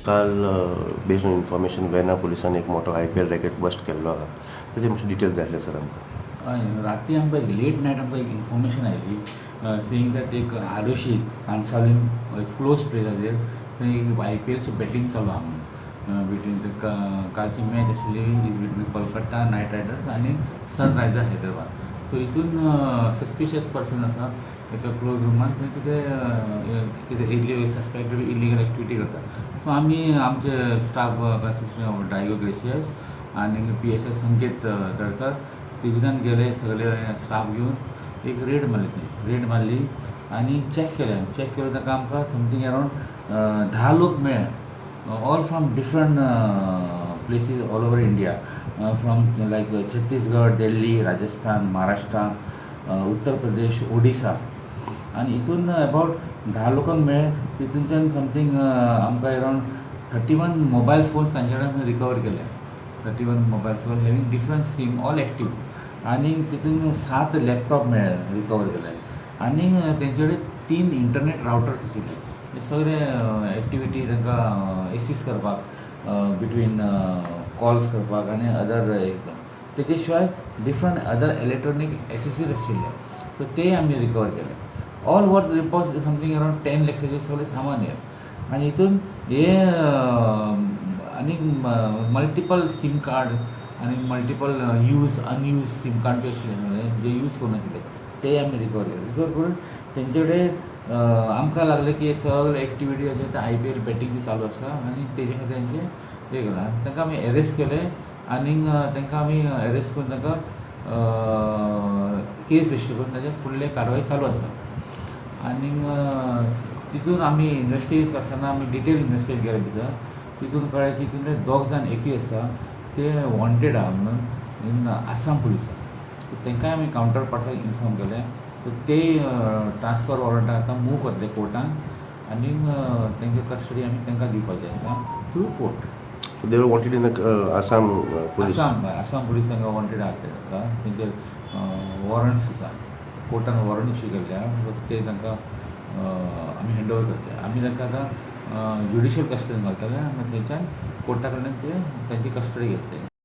काल based on information Verna पुलिसांनी एक मोठो IPL रॅकेट बस्ट केल्लो आहा. तेजे मातशे डिटेल्स जाय आसले सर आमकां. राती आमकां एक लेट नायट आमकां एक इन्फॉर्मेशन आयली सेईंग दॅट एक आडोशी कांसावलीम क्लोज प्लेसाचेर थंय IPLचें बॅटींग चालू आहा म्हणून बिटवीन कालची मॅच आशिल्ली is between Kolkata Knight Riders आनी सनरायजर्स हैदराबाद. सो हितून सस्पिशियस पर्सन आसा एका क्लोज रुमान थंय कितें सस्पेक्टेड इलिगल एक्टिविटी करता. सो आमी आमचे staff consisting of Diago Gracias आनी PSI संकेत तळकर तिगूजान गेले सगळे स्टाफ घेवन एक रेड मारली. थंय रेड मारली आनी चॅक केलें ताका आमकां समथींग अरावंड 10 लोक मेळ्ळे all from different places all over India from like Chhattisgarh, Delhi, Rajasthan, Maharashtra, Uttar Pradesh, Odisha. आनी हितून अबावट 10 लोकांक मेळ्ळे. तितूंतल्यान समथींग आमकां अरावंड 31 मोबायल फोन तांचे कडेन रिकवर केले. 31 mobile phone having different sim all active. आनी तितून 7 लॅपटॉप मेळ्ळे रिकवर केले. आनी तेंचे कडेन 3 इंटरनेट रावटर्स आशिल्ले. हे सगळे एक्टिविटी तांकां एसिस्ट करपाक बिटवीन कॉल्स करपाक आनी अदर तेजे शिवाय डिफरंट अदर इलेक्ट्रॉनीक एसेसीज आशिल्ले. सो ते आमी रिकवर केले. All worth report something around 10 लॅक्साचें सगळें सामान हे. आनी हितून हे आनी मल्टिपल सीम कार्ड आनी मल्टिपल अनयूज सीम कार्ड बी आशिल्ले जे यूज करिनाशिल्ले ते आमी रिकवर केले. रिकवर करून तेंचे कडेन आमकां लागलें की सगळे एक्टिविटी IPL बॅटींग चालू आसा आनी तेजे खातीर तेंचे हे केलां. तांकां आमी एरेस्ट केले आनीक तांकां आमी एरेस्ट करून तांकां केस रजिस्टर करून ताचे फुडले कारवाय चालू आसा. आनीक तितून आमी इन्वेस्टिगेट करतना आमी डिटेल इन्वेस्टिगेट केले भितर. तितून कळ्ळें की तितून दोग जाण एकूय आसा ते वॉन्टेड आहा म्हणून इन आसाम पुलिसाक. सो तांकांय आमी कावंटर पार्ट्साक इन्फॉर्म केलें. सो ते ट्रान्सफर वॉरंटाक आतां मूव करतले कोर्टान आनीक तेंगे कस्टडी आमी तांकां दिवपाची आसा through court. They were wanted in Assam police. Assam police तांकां वॉन्टेड आहा तेंचे वॉरंट्स आसा. कोर्टान वॉरंट इश्यू केल्ले आहा. सो ते तांकां आमी हँड ओवर करतले. आमी तांकां आतां ज्युडिशियल कस्टडीन घालतले आनी थंयच्यान कोर्टा कडल्यान ते तांची कस्टडी घेतले.